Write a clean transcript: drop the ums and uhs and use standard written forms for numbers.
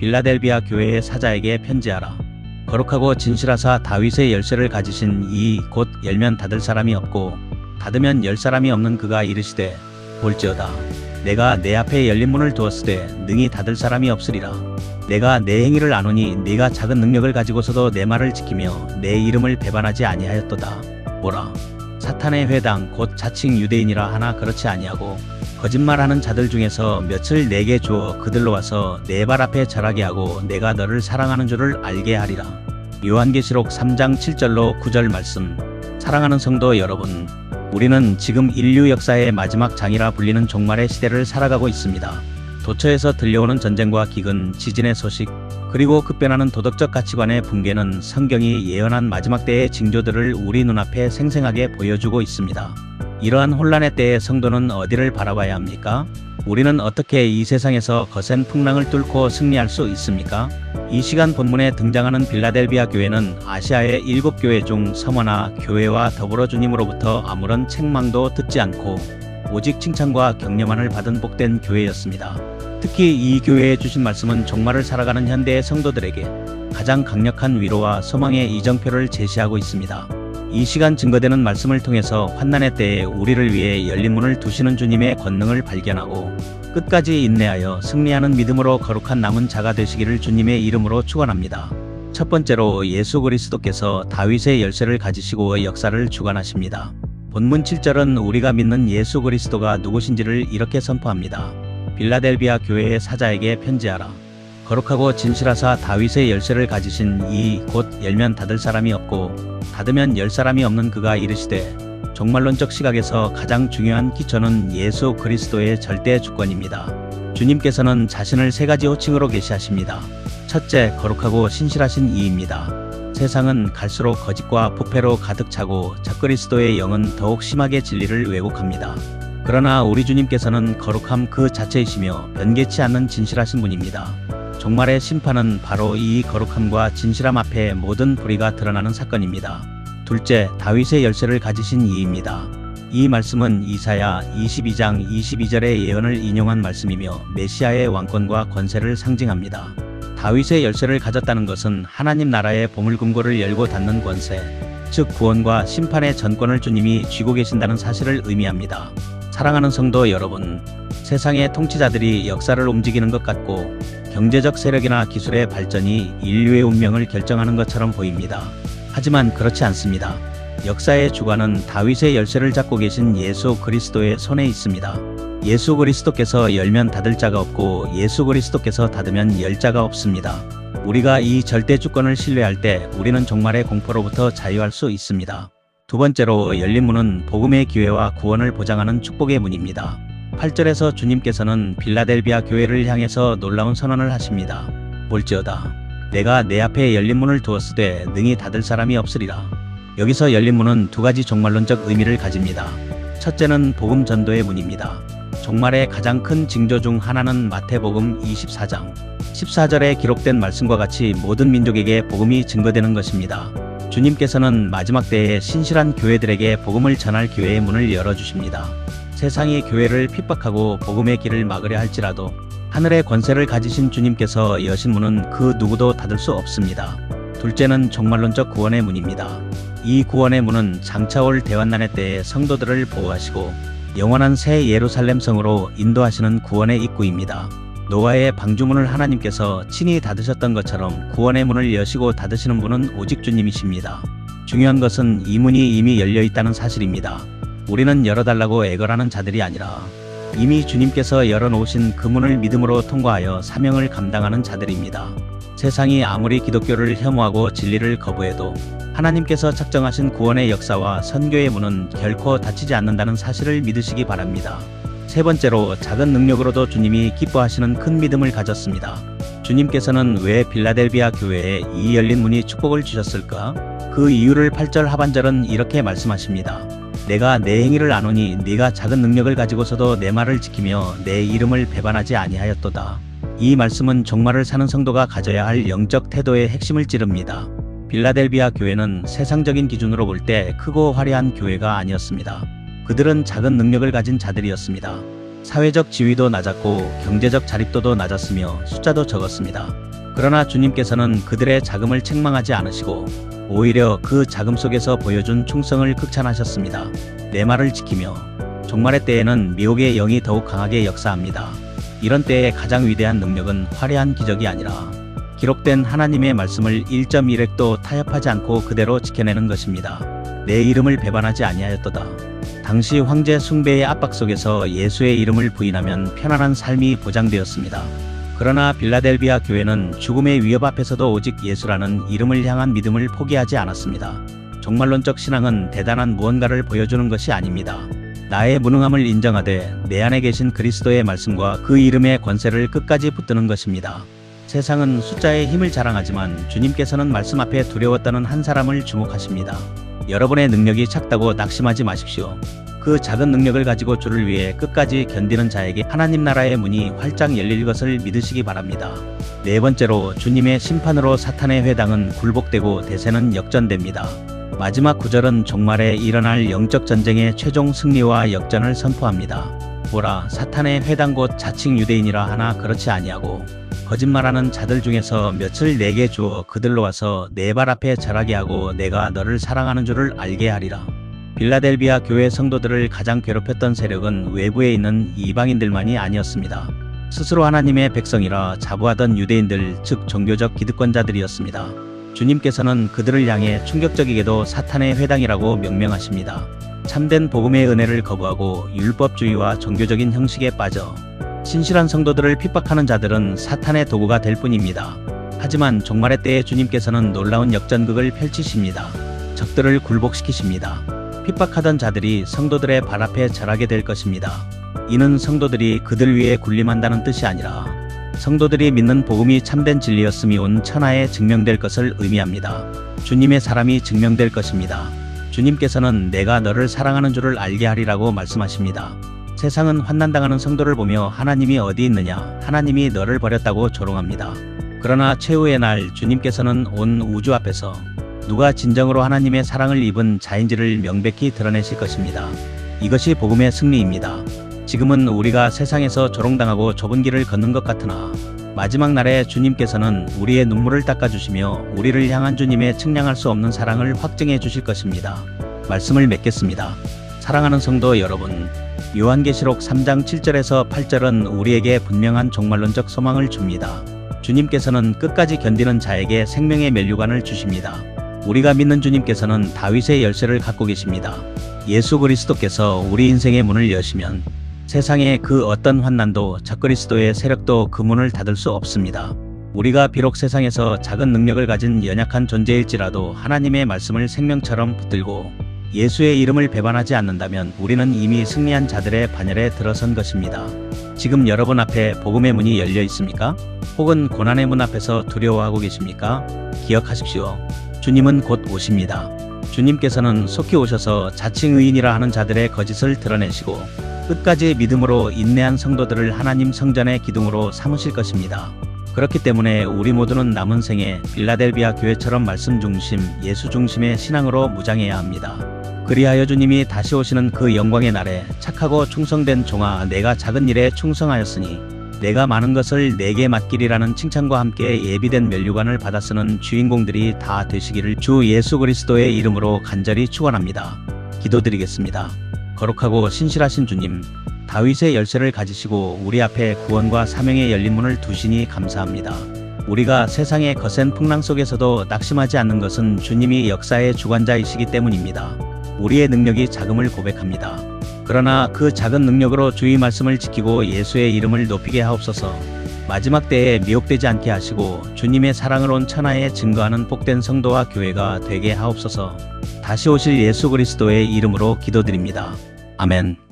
빌라델비아 교회의 사자에게 편지하라. 거룩하고 진실하사 다윗의 열쇠를 가지신 이 곧 열면 닫을 사람이 없고 닫으면 열 사람이 없는 그가 이르시되 볼지어다 내가 내 앞에 열린 문을 두었으되 능히 닫을 사람이 없으리라. 내가 내 행위를 아노니 네가 작은 능력을 가지고서도 내 말을 지키며 내 이름을 배반하지 아니하였도다. 보라 사탄의 회당 곧 자칭 유대인이라 하나 그렇지 아니하고 거짓말하는 자들 중에서 몇을 내게 주어 그들로 와서 내 발 앞에 절하게 하고 내가 너를 사랑하는 줄을 알게 하리라. 요한계시록 3장 7절로 9절 말씀. 사랑하는 성도 여러분, 우리는 지금 인류 역사의 마지막 장이라 불리는 종말의 시대를 살아가고 있습니다. 도처에서 들려오는 전쟁과 기근, 지진의 소식, 그리고 급변하는 도덕적 가치관의 붕괴는 성경이 예언한 마지막 때의 징조들을 우리 눈앞에 생생하게 보여주고 있습니다. 이러한 혼란의 때에 성도는 어디를 바라봐야 합니까? 우리는 어떻게 이 세상에서 거센 풍랑을 뚫고 승리할 수 있습니까? 이 시간 본문에 등장하는 빌라델비아 교회는 아시아의 7교회 중 서머나 교회와 더불어 주님으로부터 아무런 책망도 듣지 않고 오직 칭찬과 격려만을 받은 복된 교회였습니다. 특히 이 교회에 주신 말씀은 종말을 살아가는 현대의 성도들에게 가장 강력한 위로와 소망의 이정표를 제시하고 있습니다. 이 시간 증거되는 말씀을 통해서 환난의 때에 우리를 위해 열린 문을 두시는 주님의 권능을 발견하고 끝까지 인내하여 승리하는 믿음으로 거룩한 남은 자가 되시기를 주님의 이름으로 축원합니다. 첫 번째로 예수 그리스도께서 다윗의 열쇠를 가지시고 역사를 주관하십니다. 본문 7절은 우리가 믿는 예수 그리스도가 누구신지를 이렇게 선포합니다. 빌라델비아 교회의 사자에게 편지하라. 거룩하고 진실하사 다윗의 열쇠를 가지신 이 곧 열면 닫을 사람이 없고 닫으면 열 사람이 없는 그가 이르시되 종말론적 시각에서 가장 중요한 기초는 예수 그리스도의 절대 주권입니다. 주님께서는 자신을 세 가지 호칭으로 계시하십니다. 첫째, 거룩하고 신실하신 이입니다. 세상은 갈수록 거짓과 부패로 가득 차고 적그리스도의 영은 더욱 심하게 진리를 왜곡합니다. 그러나 우리 주님께서는 거룩함 그 자체이시며 변개치 않는 진실하신 분입니다. 종말의 심판은 바로 이 거룩함과 진실함 앞에 모든 불의가 드러나는 사건입니다. 둘째, 다윗의 열쇠를 가지신 이입니다. 이 말씀은 이사야 22장 22절의 예언을 인용한 말씀이며 메시아의 왕권과 권세를 상징합니다. 다윗의 열쇠를 가졌다는 것은 하나님 나라의 보물금고를 열고 닫는 권세, 즉 구원과 심판의 전권을 주님이 쥐고 계신다는 사실을 의미합니다. 사랑하는 성도 여러분, 세상의 통치자들이 역사를 움직이는 것 같고 경제적 세력이나 기술의 발전이 인류의 운명을 결정하는 것처럼 보입니다. 하지만 그렇지 않습니다. 역사의 주관은 다윗의 열쇠를 잡고 계신 예수 그리스도의 손에 있습니다. 예수 그리스도께서 열면 닫을 자가 없고 예수 그리스도께서 닫으면 열 자가 없습니다. 우리가 이 절대 주권을 신뢰할 때 우리는 종말의 공포로부터 자유할 수 있습니다. 두 번째로 열린 문은 복음의 기회와 구원을 보장하는 축복의 문입니다. 8절에서 주님께서는 빌라델비아 교회를 향해서 놀라운 선언을 하십니다. 볼지어다 내가 내 앞에 열린 문을 두었으되 능히 닫을 사람이 없으리라. 여기서 열린 문은 두 가지 종말론적 의미를 가집니다. 첫째는 복음 전도의 문입니다. 종말의 가장 큰 징조 중 하나는 마태복음 24장 14절에 기록된 말씀과 같이 모든 민족에게 복음이 증거되는 것입니다. 주님께서는 마지막 때에 신실한 교회들에게 복음을 전할 기회의 문을 열어주십니다. 세상이 교회를 핍박하고 복음의 길을 막으려 할지라도 하늘의 권세를 가지신 주님께서 여신 문은 그 누구도 닫을 수 없습니다. 둘째는 종말론적 구원의 문입니다. 이 구원의 문은 장차 올 대환난의 때에 성도들을 보호하시고 영원한 새 예루살렘 성으로 인도하시는 구원의 입구입니다. 노아의 방주문을 하나님께서 친히 닫으셨던 것처럼 구원의 문을 여시고 닫으시는 분은 오직 주님이십니다. 중요한 것은 이 문이 이미 열려 있다는 사실입니다. 우리는 열어달라고 애걸하는 자들이 아니라 이미 주님께서 열어놓으신 그 문을 믿음으로 통과하여 사명을 감당하는 자들입니다. 세상이 아무리 기독교를 혐오하고 진리를 거부해도 하나님께서 작정하신 구원의 역사와 선교의 문은 결코 닫히지 않는다는 사실을 믿으시기 바랍니다. 세 번째로 작은 능력으로도 주님이 기뻐하시는 큰 믿음을 가졌습니다. 주님께서는 왜 빌라델비아 교회에 이 열린 문이 축복을 주셨을까? 그 이유를 8절 하반절은 이렇게 말씀하십니다. 내가 내 행위를 아노니 네가 작은 능력을 가지고서도 내 말을 지키며 내 이름을 배반하지 아니하였도다. 이 말씀은 종말을 사는 성도가 가져야 할 영적 태도의 핵심을 찌릅니다. 빌라델비아 교회는 세상적인 기준으로 볼 때 크고 화려한 교회가 아니었습니다. 그들은 작은 능력을 가진 자들이었습니다. 사회적 지위도 낮았고 경제적 자립도도 낮았으며 숫자도 적었습니다. 그러나 주님께서는 그들의 자금을 책망하지 않으시고 오히려 그 자금 속에서 보여준 충성을 극찬하셨습니다. 내 말을 지키며 종말의 때에는 미혹의 영이 더욱 강하게 역사합니다. 이런 때에 가장 위대한 능력은 화려한 기적이 아니라 기록된 하나님의 말씀을 1.1획도 타협하지 않고 그대로 지켜내는 것입니다. 내 이름을 배반하지 아니하였도다. 당시 황제 숭배의 압박 속에서 예수의 이름을 부인하면 편안한 삶이 보장되었습니다. 그러나 빌라델비아 교회는 죽음의 위협 앞에서도 오직 예수라는 이름을 향한 믿음을 포기하지 않았습니다. 종말론적 신앙은 대단한 무언가를 보여주는 것이 아닙니다. 나의 무능함을 인정하되 내 안에 계신 그리스도의 말씀과 그 이름의 권세를 끝까지 붙드는 것입니다. 세상은 숫자의 힘을 자랑하지만 주님께서는 말씀 앞에 두려웠다는 한 사람을 주목하십니다. 여러분의 능력이 작다고 낙심하지 마십시오. 그 작은 능력을 가지고 주를 위해 끝까지 견디는 자에게 하나님 나라의 문이 활짝 열릴 것을 믿으시기 바랍니다. 네 번째로 주님의 심판으로 사탄의 회당은 굴복되고 대세는 역전됩니다. 마지막 구절은 종말에 일어날 영적 전쟁의 최종 승리와 역전을 선포합니다. 보라, 사탄의 회당 곧 자칭 유대인이라 하나 그렇지 아니하고 거짓말하는 자들 중에서 몇을 내게 주어 그들로 와서 내 발 앞에 절하게 하고 내가 너를 사랑하는 줄을 알게 하리라. 빌라델비아 교회 성도들을 가장 괴롭혔던 세력은 외부에 있는 이방인들만이 아니었습니다. 스스로 하나님의 백성이라 자부하던 유대인들, 즉 종교적 기득권자들이었습니다. 주님께서는 그들을 향해 충격적이게도 사탄의 회당이라고 명명하십니다. 참된 복음의 은혜를 거부하고 율법주의와 종교적인 형식에 빠져 신실한 성도들을 핍박하는 자들은 사탄의 도구가 될 뿐입니다. 하지만 종말의 때에 주님께서는 놀라운 역전극을 펼치십니다. 적들을 굴복시키십니다. 핍박하던 자들이 성도들의 발 앞에 절하게 될 것입니다. 이는 성도들이 그들 위에 군림한다는 뜻이 아니라 성도들이 믿는 복음이 참된 진리였음이 온 천하에 증명될 것을 의미합니다. 주님의 사람이 증명될 것입니다. 주님께서는 내가 너를 사랑하는 줄을 알게 하리라고 말씀하십니다. 세상은 환난당하는 성도를 보며 하나님이 어디 있느냐, 하나님이 너를 버렸다고 조롱합니다. 그러나 최후의 날 주님께서는 온 우주 앞에서 누가 진정으로 하나님의 사랑을 입은 자인지를 명백히 드러내실 것입니다. 이것이 복음의 승리입니다. 지금은 우리가 세상에서 조롱당하고 좁은 길을 걷는 것 같으나 마지막 날에 주님께서는 우리의 눈물을 닦아주시며 우리를 향한 주님의 측량할 수 없는 사랑을 확증해 주실 것입니다. 말씀을 맺겠습니다. 사랑하는 성도 여러분, 요한계시록 3장 7절에서 8절은 우리에게 분명한 종말론적 소망을 줍니다. 주님께서는 끝까지 견디는 자에게 생명의 면류관을 주십니다. 우리가 믿는 주님께서는 다윗의 열쇠를 갖고 계십니다. 예수 그리스도께서 우리 인생의 문을 여시면 세상의 그 어떤 환난도 적그리스도의 세력도 그 문을 닫을 수 없습니다. 우리가 비록 세상에서 작은 능력을 가진 연약한 존재일지라도 하나님의 말씀을 생명처럼 붙들고 예수의 이름을 배반하지 않는다면 우리는 이미 승리한 자들의 반열에 들어선 것입니다. 지금 여러분 앞에 복음의 문이 열려 있습니까? 혹은 고난의 문 앞에서 두려워하고 계십니까? 기억하십시오. 주님은 곧 오십니다. 주님께서는 속히 오셔서 자칭 의인이라 하는 자들의 거짓을 드러내시고 끝까지 믿음으로 인내한 성도들을 하나님 성전의 기둥으로 삼으실 것입니다. 그렇기 때문에 우리 모두는 남은 생에 빌라델비아 교회처럼 말씀 중심, 예수 중심의 신앙으로 무장해야 합니다. 그리하여 주님이 다시 오시는 그 영광의 날에 착하고 충성된 종아, 내가 작은 일에 충성하였으니 내가 많은 것을 내게 맡기리라는 칭찬과 함께 예비된 면류관을 받아 쓰는 주인공들이 다 되시기를 주 예수 그리스도의 이름으로 간절히 축원합니다. 기도드리겠습니다. 거룩하고 신실하신 주님, 다윗의 열쇠를 가지시고 우리 앞에 구원과 사명의 열린 문을 두시니 감사합니다. 우리가 세상의 거센 풍랑 속에서도 낙심하지 않는 것은 주님이 역사의 주관자이시기 때문입니다. 우리의 능력이 작음을 고백합니다. 그러나 그 작은 능력으로 주의 말씀을 지키고 예수의 이름을 높이게 하옵소서. 마지막 때에 미혹되지 않게 하시고 주님의 사랑을 온 천하에 증거하는 복된 성도와 교회가 되게 하옵소서. 다시 오실 예수 그리스도의 이름으로 기도드립니다. 아멘.